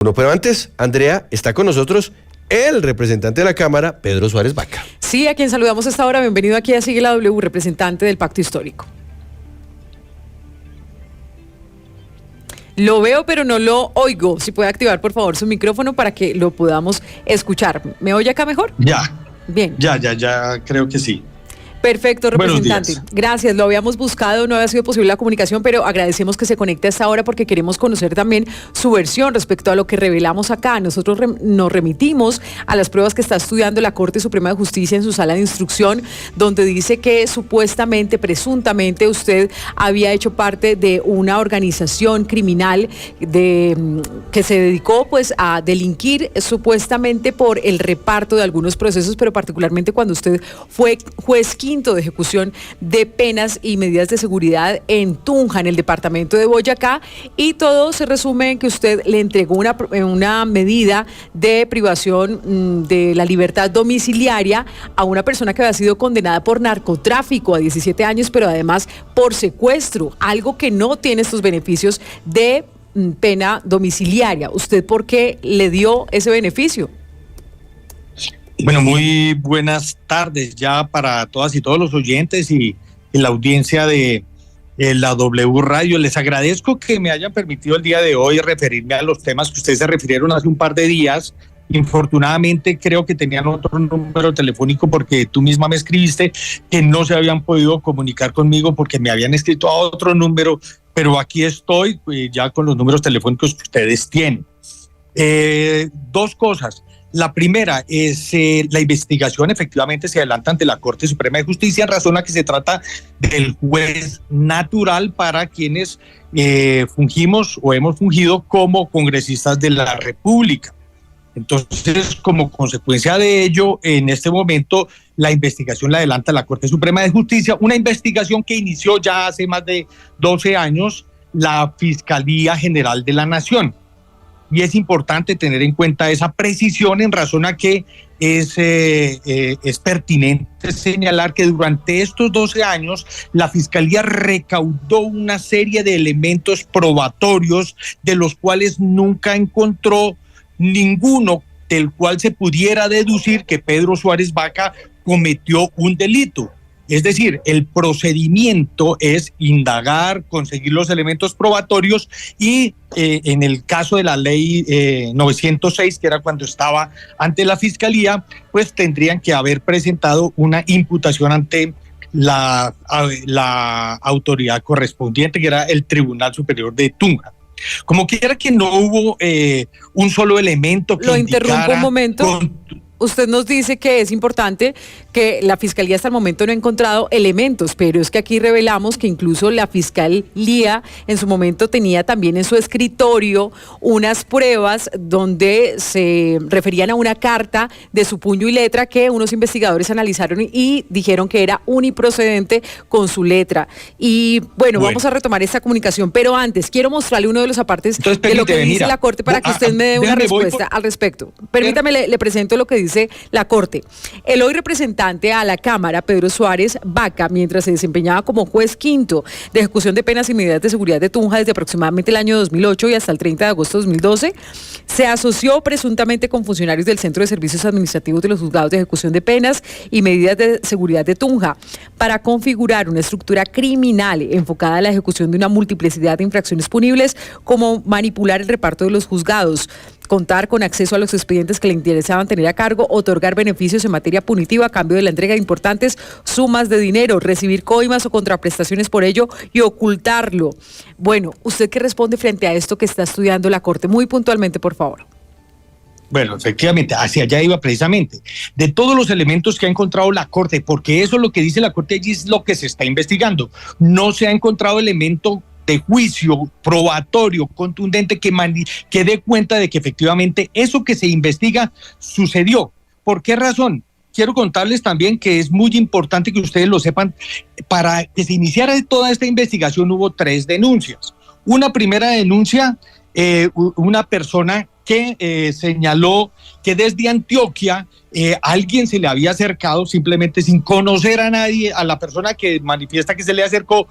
Bueno, pero antes, Andrea, está con nosotros el representante de la Cámara, Pedro Suárez Baca. Sí, a quien saludamos a esta hora. Bienvenido aquí a Sigue la W, representante del Pacto Histórico. Lo veo, pero no lo oigo. Si puede activar, por favor, su micrófono para que lo podamos escuchar. ¿Me oye acá mejor? Ya. Bien. Ya, creo que sí. Perfecto, representante. Gracias, lo habíamos buscado, no había sido posible la comunicación, pero agradecemos que se conecte a esta hora porque queremos conocer también su versión respecto a lo que revelamos acá. Nosotros nos remitimos a las pruebas que está estudiando la Corte Suprema de Justicia en su sala de instrucción, donde dice que supuestamente, presuntamente, usted había hecho parte de una organización criminal que se dedicó pues a delinquir supuestamente por el reparto de algunos procesos, pero particularmente cuando usted fue juez quinto de ejecución de penas y medidas de seguridad en Tunja, en el departamento de Boyacá, y todo se resume en que usted le entregó una medida de privación de la libertad domiciliaria a una persona que había sido condenada por narcotráfico a 17 años, pero además por secuestro, algo que no tiene estos beneficios de pena domiciliaria. ¿Usted por qué le dio ese beneficio? Bueno, muy buenas tardes ya para todas y todos los oyentes y la audiencia de la W Radio. Les agradezco que me hayan permitido el día de hoy referirme a los temas que ustedes se refirieron hace un par de días. Infortunadamente creo que tenían otro número telefónico porque tú misma me escribiste que no se habían podido comunicar conmigo porque me habían escrito a otro número, pero aquí estoy ya con los números telefónicos que ustedes tienen. Dos cosas. La primera es la investigación efectivamente se adelanta ante la Corte Suprema de Justicia en razón a que se trata del juez natural para quienes fungimos o hemos fungido como congresistas de la República. Entonces, como consecuencia de ello, en este momento la investigación la adelanta la Corte Suprema de Justicia, una investigación que inició ya hace más de 12 años la Fiscalía General de la Nación. Y es importante tener en cuenta esa precisión en razón a que es pertinente señalar que durante estos 12 años la Fiscalía recaudó una serie de elementos probatorios de los cuales nunca encontró ninguno del cual se pudiera deducir que Pedro Suárez Baca cometió un delito. Es decir, el procedimiento es indagar, conseguir los elementos probatorios y en el caso de la ley 906, que era cuando estaba ante la Fiscalía, pues tendrían que haber presentado una imputación ante la autoridad correspondiente, que era el Tribunal Superior de Tunja. Como quiera que no hubo un solo elemento que lo interrumpo un momento. Usted nos dice que es importante que la Fiscalía hasta el momento no ha encontrado elementos, pero es que aquí revelamos que incluso la Fiscalía en su momento tenía también en su escritorio unas pruebas donde se referían a una carta de su puño y letra que unos investigadores analizaron y dijeron que era uniprocedente con su letra. Y bueno, vamos a retomar esta comunicación, pero antes quiero mostrarle uno de los apartes de lo que dice la Corte para que usted me dé una respuesta al respecto. Permítame, le presento lo que dice la Corte. El hoy representante a la Cámara, Pedro Suárez Baca, mientras se desempeñaba como juez quinto de ejecución de penas y medidas de seguridad de Tunja desde aproximadamente el año 2008 y hasta el 30 de agosto de 2012, se asoció presuntamente con funcionarios del Centro de Servicios Administrativos de los Juzgados de Ejecución de Penas y Medidas de Seguridad de Tunja para configurar una estructura criminal enfocada a la ejecución de una multiplicidad de infracciones punibles, como manipular el reparto de los juzgados, contar con acceso a los expedientes que le interesaban tener a cargo, otorgar beneficios en materia punitiva a cambio de la entrega de importantes sumas de dinero, recibir coimas o contraprestaciones por ello y ocultarlo. Bueno, ¿usted qué responde frente a esto que está estudiando la Corte? Muy puntualmente, por favor. Bueno, efectivamente, hacia allá iba precisamente. De todos los elementos que ha encontrado la Corte, porque eso es lo que dice la Corte allí, es lo que se está investigando. No se ha encontrado elemento de juicio probatorio contundente que dé cuenta de que efectivamente eso que se investiga sucedió. ¿Por qué razón? Quiero contarles también que es muy importante que ustedes lo sepan. Para que se iniciara toda esta investigación hubo 3 denuncias. Una primera denuncia, una persona que señaló que desde Antioquia alguien se le había acercado simplemente sin conocer a nadie, a la persona que manifiesta que se le acercó,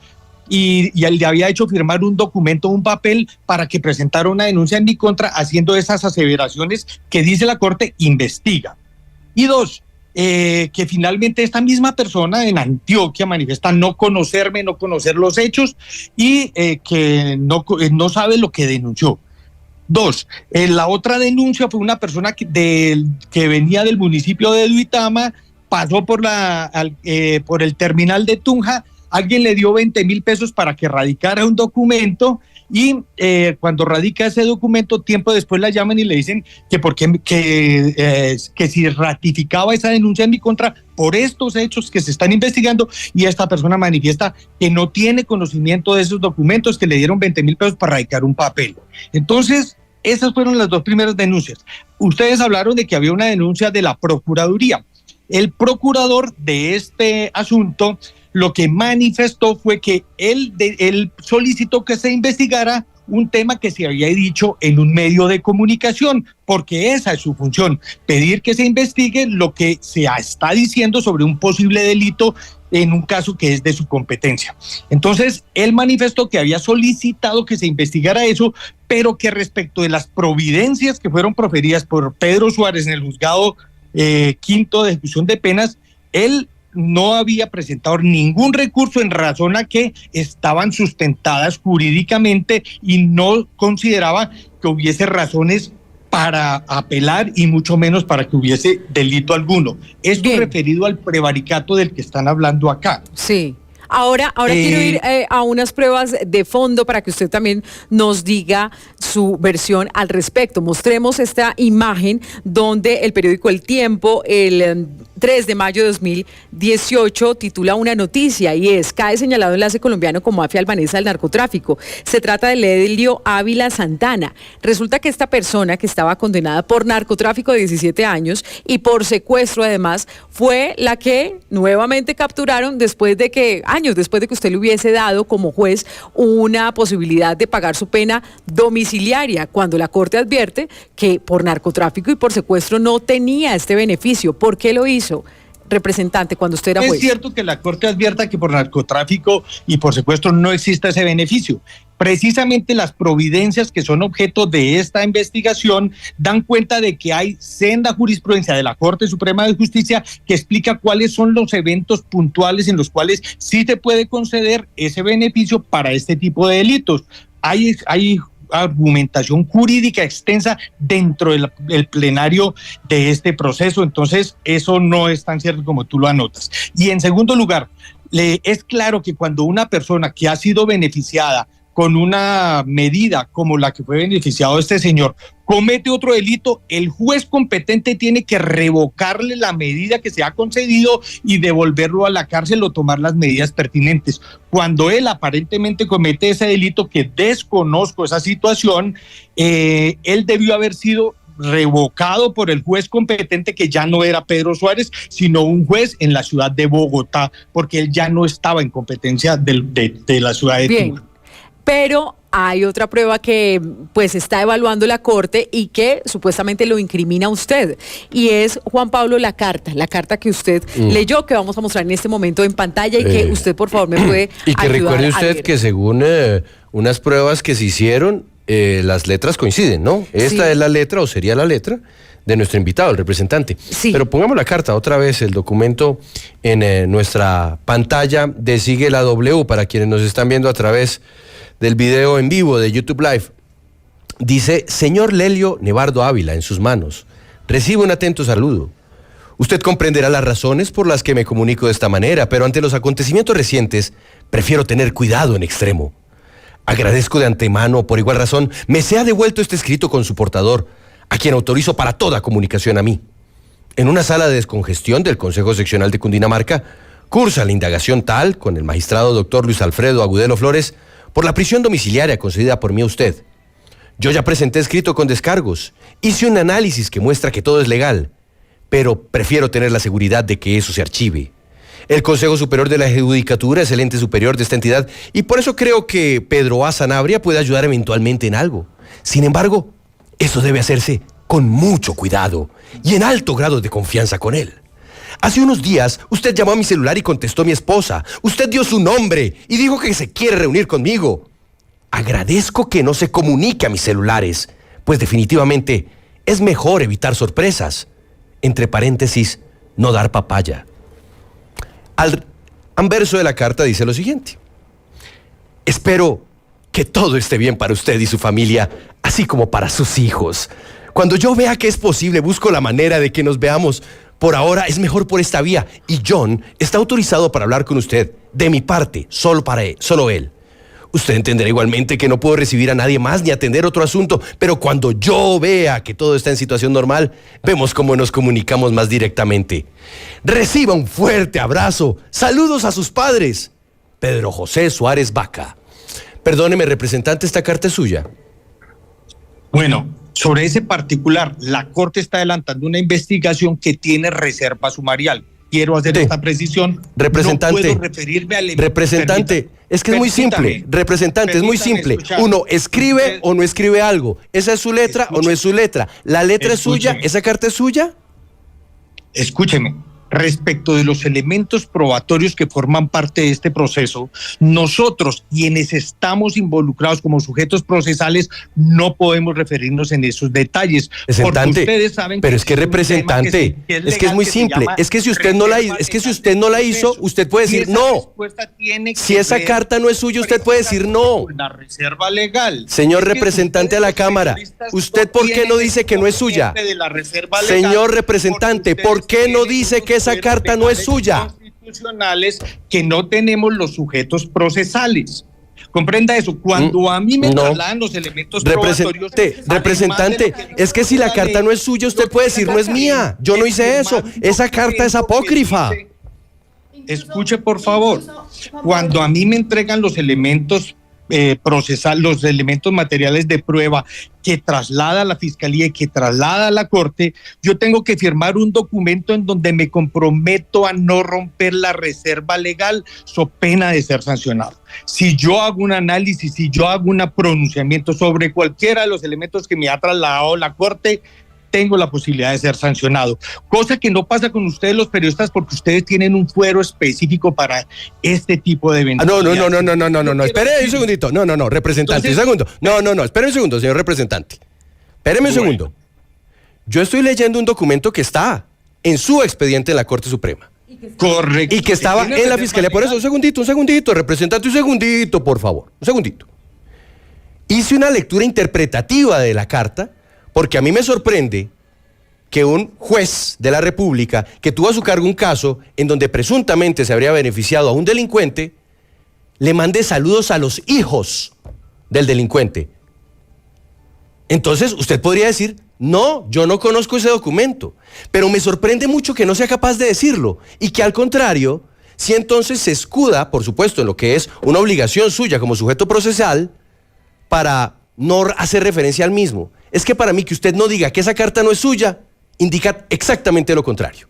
y él le había hecho firmar un documento, un papel, para que presentara una denuncia en mi contra, haciendo esas aseveraciones que dice la Corte investiga. Y dos, que finalmente esta misma persona en Antioquia manifiesta no conocerme, no conocer los hechos y que no sabe lo que denunció. Dos, la otra denuncia fue una persona que venía del municipio de Duitama, pasó por el terminal de Tunja, alguien le dio 20,000 pesos para que radicara un documento y cuando radica ese documento, tiempo después la llaman y le dicen que si ratificaba esa denuncia en mi contra por estos hechos que se están investigando, y esta persona manifiesta que no tiene conocimiento de esos documentos, que le dieron 20,000 pesos para radicar un papel. Entonces, esas fueron las dos primeras denuncias. Ustedes hablaron de que había una denuncia de la Procuraduría. El procurador de este asunto lo que manifestó fue que él solicitó que se investigara un tema que se había dicho en un medio de comunicación, porque esa es su función, pedir que se investigue lo que se está diciendo sobre un posible delito en un caso que es de su competencia. Entonces, él manifestó que había solicitado que se investigara eso, pero que respecto de las providencias que fueron proferidas por Pedro Suárez en el juzgado quinto de ejecución de penas, él no había presentado ningún recurso en razón a que estaban sustentadas jurídicamente y no consideraba que hubiese razones para apelar y mucho menos para que hubiese delito alguno. Esto referido al prevaricato del que están hablando acá. Sí. Ahora quiero ir a unas pruebas de fondo para que usted también nos diga su versión al respecto. Mostremos esta imagen donde el periódico El Tiempo, el 3 de mayo de 2018, titula una noticia y es: cae señalado enlace colombiano con mafia albanesa del narcotráfico. Se trata de Lelio Ávila Santana. Resulta que esta persona, que estaba condenada por narcotráfico de 17 años y por secuestro además, fue la que nuevamente capturaron después de que usted le hubiese dado como juez una posibilidad de pagar su pena domiciliaria, cuando la Corte advierte que por narcotráfico y por secuestro no tenía este beneficio. ¿Por qué lo hizo, representante, cuando usted era juez? Es cierto que la Corte advierta que por narcotráfico y por secuestro no exista ese beneficio. Precisamente las providencias que son objeto de esta investigación dan cuenta de que hay senda jurisprudencia de la Corte Suprema de Justicia que explica cuáles son los eventos puntuales en los cuales sí se puede conceder ese beneficio para este tipo de delitos. Hay argumentación jurídica extensa dentro del plenario de este proceso, entonces eso no es tan cierto como tú lo anotas. Y en segundo lugar, es claro que cuando una persona que ha sido beneficiada con una medida como la que fue beneficiado este señor comete otro delito, el juez competente tiene que revocarle la medida que se ha concedido y devolverlo a la cárcel o tomar las medidas pertinentes. Cuando él aparentemente comete ese delito, que desconozco esa situación, él debió haber sido revocado por el juez competente, que ya no era Pedro Suárez, sino un juez en la ciudad de Bogotá, porque él ya no estaba en competencia de la ciudad de Tunja. Pero hay otra prueba que pues está evaluando la Corte y que supuestamente lo incrimina a usted, y es, Juan Pablo, la carta que usted leyó, que vamos a mostrar en este momento en pantalla y que usted por favor me puede y que ayudar. Recuerde usted que según unas pruebas que se hicieron, las letras coinciden, ¿no? Esta es la letra, o sería la letra, de nuestro invitado, el representante. Sí. Pero pongamos la carta otra vez, el documento en nuestra pantalla de Sigue la W, para quienes nos están viendo a través del video en vivo de YouTube Live. Dice: señor Lelio Nevardo Ávila, en sus manos recibe un atento saludo. Usted comprenderá las razones por las que me comunico de esta manera, pero ante los acontecimientos recientes prefiero tener cuidado en extremo. Agradezco de antemano, por igual razón, me sea devuelto este escrito con su portador, a quien autorizo para toda comunicación a mí. En una sala de descongestión del Consejo Seccional de Cundinamarca cursa la indagación tal con el magistrado doctor Luis Alfredo Agudelo Flores por la prisión domiciliaria concedida por mí a usted. Yo ya presenté escrito con descargos, hice un análisis que muestra que todo es legal, pero prefiero tener la seguridad de que eso se archive. El Consejo Superior de la Judicatura es el ente superior de esta entidad y por eso creo que Pedro A. Sanabria puede ayudar eventualmente en algo. Sin embargo, eso debe hacerse con mucho cuidado y en alto grado de confianza con él. Hace unos días, usted llamó a mi celular y contestó mi esposa. Usted dio su nombre y dijo que se quiere reunir conmigo. Agradezco que no se comunique a mis celulares, pues definitivamente es mejor evitar sorpresas. Entre paréntesis, no dar papaya. Al anverso de la carta dice lo siguiente: espero que todo esté bien para usted y su familia, así como para sus hijos. Cuando yo vea que es posible, busco la manera de que nos veamos. Por ahora es mejor por esta vía, y John está autorizado para hablar con usted. De mi parte, solo él. Usted entenderá igualmente que no puedo recibir a nadie más ni atender otro asunto, pero cuando yo vea que todo está en situación normal, vemos cómo nos comunicamos más directamente. Reciba un fuerte abrazo. Saludos a sus padres. Pedro José Suárez Vaca. Perdóneme, representante, ¿esta carta es suya? Bueno, sobre ese particular, la Corte está adelantando una investigación que tiene reserva sumarial. Quiero hacer esta precisión. Representante, no puedo referirme al representante, es que es muy simple. Representante, es muy simple. Uno escribe o no escribe algo. ¿Esa es su letra o no es su letra? ¿La letra es suya? ¿Esa carta es suya? Escúcheme. Respecto de los elementos probatorios que forman parte de este proceso, nosotros, quienes estamos involucrados como sujetos procesales, no podemos referirnos en esos detalles. Representante, ustedes saben pero es que representante, es que es muy simple. Es que si usted no la hizo, usted puede decir no. Si esa carta no es suya, usted puede decir no. La reserva legal. Señor representante a la Cámara, ¿usted por qué no dice que no es suya? Señor representante, ¿por qué no dice que esa carta no es suya? Constitucionales que no tenemos los sujetos procesales. Comprenda eso. Cuando a mí me trasladan los elementos probatorios... Representante, es que si la carta no es suya, usted puede decir no es mía. Yo no hice eso. Esa carta es apócrifa. Escuche, por favor. Cuando a mí me entregan los elementos los elementos materiales de prueba que traslada a la Fiscalía y que traslada a la Corte, yo tengo que firmar un documento en donde me comprometo a no romper la reserva legal, so pena de ser sancionado. Si yo hago un análisis, si yo hago un pronunciamiento sobre cualquiera de los elementos que me ha trasladado la Corte, tengo la posibilidad de ser sancionado, cosa que no pasa con ustedes los periodistas, porque ustedes tienen un fuero específico para este tipo de eventos. No, espere un segundito, representante, entonces, un segundo, espere un segundo, señor representante, espéreme un segundo. Yo estoy leyendo un documento que está en su expediente en la Corte Suprema. Correcto. Y que estaba en la Fiscalía, por eso, un segundito, representante, un segundito, por favor, un segundito. Hice una lectura interpretativa de la carta, porque a mí me sorprende que un juez de la República que tuvo a su cargo un caso en donde presuntamente se habría beneficiado a un delincuente, le mande saludos a los hijos del delincuente. Entonces usted podría decir, no, yo no conozco ese documento, pero me sorprende mucho que no sea capaz de decirlo, y que al contrario, si entonces se escuda, por supuesto, en lo que es una obligación suya como sujeto procesal, para no hacer referencia al mismo. Es que para mí que usted no diga que esa carta no es suya, indica exactamente lo contrario.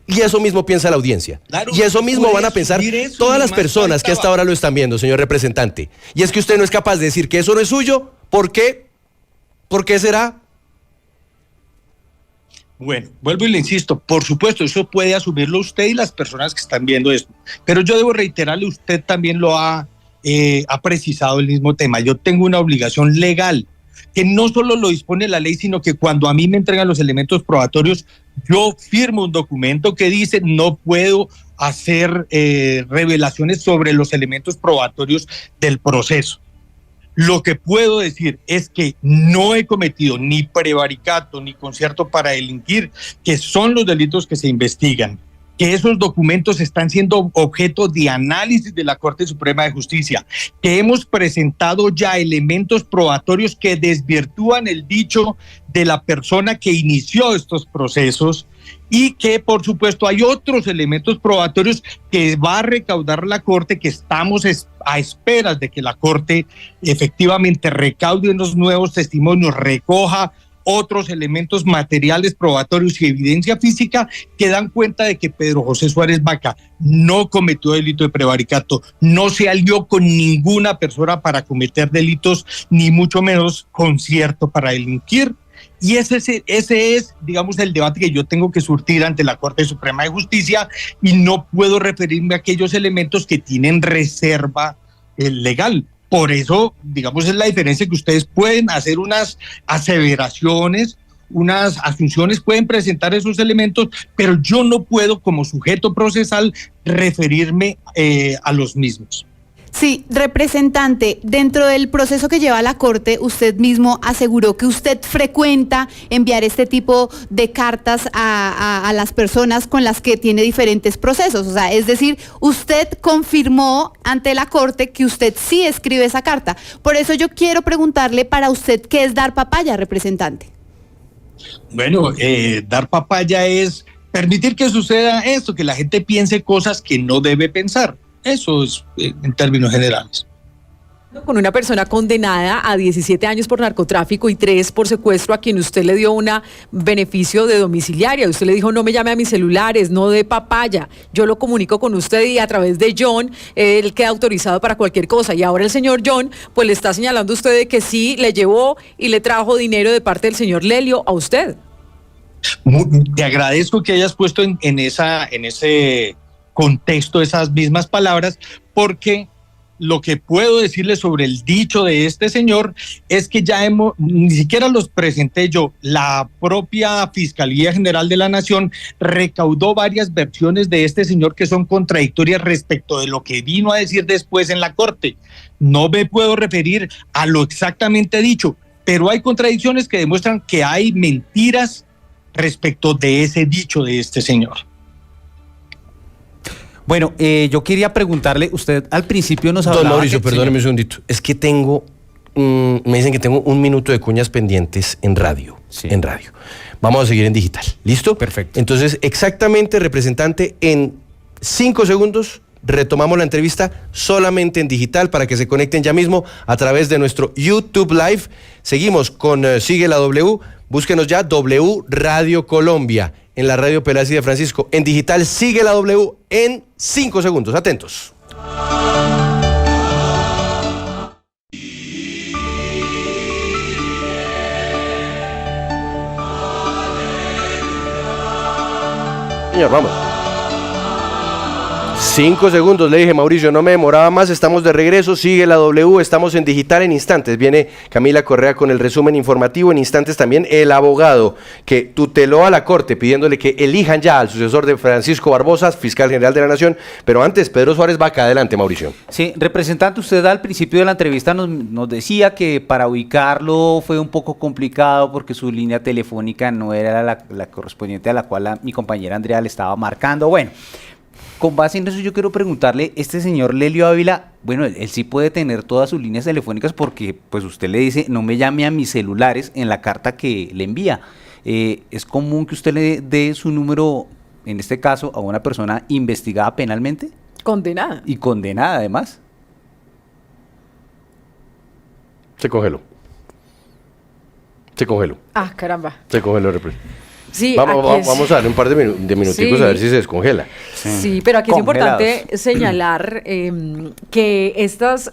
Y eso mismo piensa la audiencia. Claro, y eso mismo van a pensar todas las personas que hasta ahora lo están viendo, señor representante. Y es que usted no es capaz de decir que eso no es suyo. ¿Por qué? ¿Por qué será? Bueno, vuelvo y le insisto, por supuesto, eso puede asumirlo usted y las personas que están viendo esto. Pero yo debo reiterarle, usted también lo ha precisado el mismo tema. Yo tengo una obligación legal que no solo lo dispone la ley, sino que cuando a mí me entregan los elementos probatorios, yo firmo un documento que dice no puedo hacer revelaciones sobre los elementos probatorios del proceso. Lo que puedo decir es que no he cometido ni prevaricato ni concierto para delinquir, que son los delitos que se investigan, que esos documentos están siendo objeto de análisis de la Corte Suprema de Justicia, que hemos presentado ya elementos probatorios que desvirtúan el dicho de la persona que inició estos procesos, y que por supuesto hay otros elementos probatorios que va a recaudar la Corte, que estamos a esperas de que la Corte efectivamente recaude unos nuevos testimonios, recoja otros elementos materiales probatorios y evidencia física que dan cuenta de que Pedro José Suárez Vaca no cometió delito de prevaricato, no se alió con ninguna persona para cometer delitos, ni mucho menos concierto para delinquir. Y ese es, digamos, el debate que yo tengo que surtir ante la Corte Suprema de Justicia, y no puedo referirme a aquellos elementos que tienen reserva legal. Por eso, digamos, es la diferencia, que ustedes pueden hacer unas aseveraciones, unas asunciones, pueden presentar esos elementos, pero yo no puedo, como sujeto procesal, referirme a los mismos. Sí, representante, dentro del proceso que lleva la Corte, usted mismo aseguró que usted frecuenta enviar este tipo de cartas a las personas con las que tiene diferentes procesos. O sea, es decir, usted confirmó ante la Corte que usted sí escribe esa carta. Por eso yo quiero preguntarle para usted, ¿qué es dar papaya, representante? Bueno, dar papaya es permitir que suceda esto, que la gente piense cosas que no debe pensar. Eso es en términos generales. Con una persona condenada a 17 años por narcotráfico y 3 por secuestro, a quien usted le dio un beneficio de domiciliaria. Usted le dijo, no me llame a mis celulares, no dé papaya. Yo lo comunico con usted y a través de John, él queda autorizado para cualquier cosa. Y ahora el señor John, pues le está señalando a usted de que sí, le llevó y le trajo dinero de parte del señor Lelio a usted. Te agradezco que hayas puesto en ese contexto esas mismas palabras, porque lo que puedo decirle sobre el dicho de este señor es que ya ni siquiera los presenté yo, la propia Fiscalía General de la Nación recaudó varias versiones de este señor que son contradictorias respecto de lo que vino a decir después en la Corte. No me puedo referir a lo exactamente dicho, pero hay contradicciones que demuestran que hay mentiras respecto de ese dicho de este señor. Bueno, yo quería preguntarle, usted al principio nos hablaba... Don Mauricio, perdóneme un segundito. Es que me dicen que tengo 1 minuto de cuñas pendientes en radio. Sí. En radio. Vamos a seguir en digital. ¿Listo? Perfecto. Entonces, exactamente, representante, en 5 segundos retomamos la entrevista solamente en digital para que se conecten ya mismo a través de nuestro YouTube Live. Seguimos con Sigue la W. Búsquenos ya W Radio Colombia en la radio Peláez y de Francisco. En digital, Sigue la W en 5 segundos. Atentos. Señor, vamos. 5 segundos, le dije, Mauricio, no me demoraba más, estamos de regreso, Sigue la W, estamos en digital en instantes. Viene Camila Correa con el resumen informativo, en instantes también el abogado que tuteló a la Corte pidiéndole que elijan ya al sucesor de Francisco Barbosa, fiscal general de la Nación, pero antes, Pedro Suárez Vaca, adelante, Mauricio. Sí, representante, usted al principio de la entrevista nos decía que para ubicarlo fue un poco complicado porque su línea telefónica no era la correspondiente a la cual mi compañera Andrea le estaba marcando. Bueno, con base en eso yo quiero preguntarle, este señor Lelio Ávila, bueno, él sí puede tener todas sus líneas telefónicas porque pues usted le dice, no me llame a mis celulares en la carta que le envía. ¿Es común que usted le dé su número, en este caso, a una persona investigada penalmente? Condenada. Y condenada además. Se congeló. Ah, caramba. Se congeló, representante. Sí, vamos a darle un par de minuticos, sí, a ver si se descongela. Sí, pero aquí es importante señalar que estas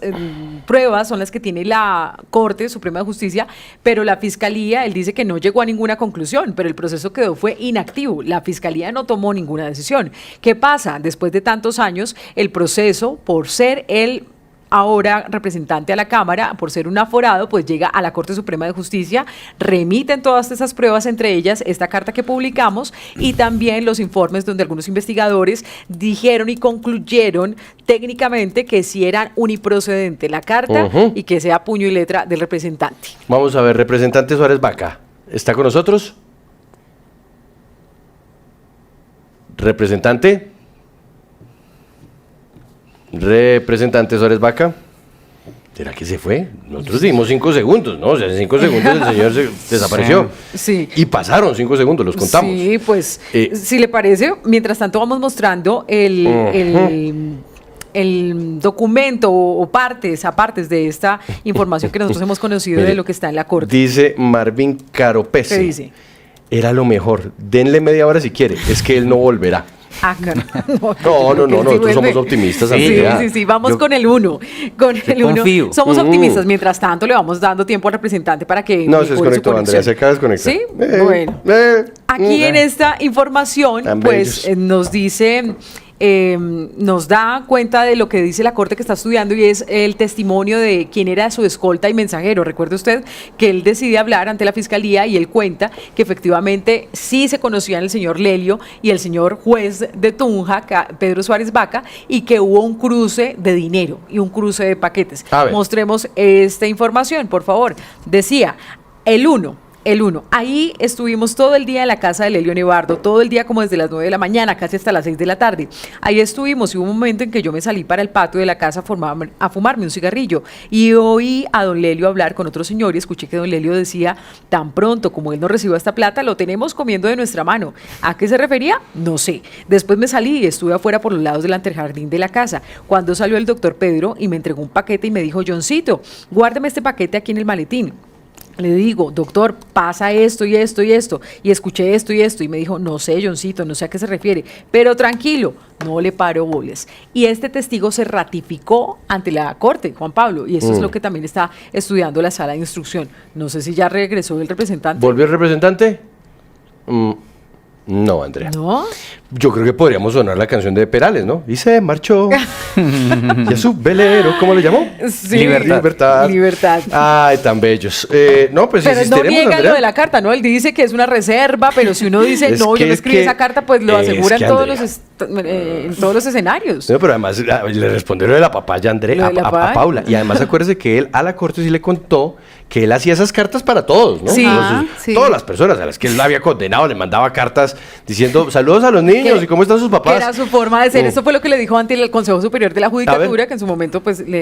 pruebas son las que tiene la Corte Suprema de Justicia, pero la Fiscalía, él dice que no llegó a ninguna conclusión, pero el proceso fue inactivo. La Fiscalía no tomó ninguna decisión. ¿Qué pasa? Después de tantos años, el proceso, por ser el ahora representante a la Cámara, por ser un aforado, pues llega a la Corte Suprema de Justicia, remiten todas esas pruebas, entre ellas esta carta que publicamos y también los informes donde algunos investigadores dijeron y concluyeron técnicamente que sí era uniprocedente la carta y que sea puño y letra del representante. Vamos a ver, representante Suárez Vaca, ¿está con nosotros? Representante Suárez Vaca, ¿será que se fue? Nosotros dimos 5 segundos, ¿no? O sea, en 5 segundos el señor se desapareció. Sí. Y pasaron 5 segundos, los contamos. Sí, pues, si le parece, mientras tanto vamos mostrando el documento o partes de esta información que nosotros hemos conocido de lo que está en la Corte. Dice Marvin Caropese. ¿Qué dice? Era lo mejor, denle media hora si quiere, es que él no volverá. No, nosotros somos optimistas. Sí, vamos con el 1. Con el 1. Somos optimistas. Mientras tanto, le vamos dando tiempo al representante para que... No, se desconectó, Andrea, se acaba de desconectar. Sí, bueno. Aquí en esta información, pues nos dice... nos da cuenta de lo que dice la Corte que está estudiando y es el testimonio de quién era su escolta y mensajero. Recuerde usted que él decide hablar ante la Fiscalía y él cuenta que efectivamente sí se conocían el señor Lelio y el señor juez de Tunja, Pedro Suárez Vaca, y que hubo un cruce de dinero y un cruce de paquetes. Mostremos esta información, por favor. Decía, el 1. Ahí estuvimos todo el día en la casa de Lelio Nevardo, todo el día como desde las 9 de la mañana, casi hasta las 6 de la tarde. Ahí estuvimos y hubo un momento en que yo me salí para el patio de la casa a fumarme un cigarrillo y oí a don Lelio hablar con otro señor y escuché que don Lelio decía, tan pronto como él no reciba esta plata, lo tenemos comiendo de nuestra mano. ¿A qué se refería? No sé. Después me salí y estuve afuera por los lados del antejardín de la casa. Cuando salió el doctor Pedro y me entregó un paquete y me dijo, Johncito, guárdame este paquete aquí en el maletín. Le digo, doctor, pasa esto y esto y esto, y escuché esto y esto, y me dijo, no sé, Johncito, no sé a qué se refiere, pero tranquilo, no le paro bolas. Y este testigo se ratificó ante la Corte, Juan Pablo, y esto es lo que también está estudiando la sala de instrucción. No sé si ya regresó el representante. ¿Volvió el representante? No, Andrea. ¿No? Yo creo que podríamos sonar la canción de Perales, ¿no? Y se marchó. Y a su velero, ¿cómo le llamó? Sí. Libertad. Ay, tan bellos. No, pues pero no niega Andrea lo de la carta, ¿no? Él dice que es una reserva, pero si uno dice, no, yo no escribí esa carta, pues lo asegura en todos los escenarios. No, pero además le respondieron de la papaya a Paula. Y además acuérdese que él a la Corte sí le contó que él hacía esas cartas para todos, ¿no? Sí. Todas las personas a las que él había condenado le mandaba cartas diciendo saludos a los niños y cómo están sus papás. Que era su forma de ser. Eso fue lo que le dijo ante el Consejo Superior de la Judicatura, que en su momento pues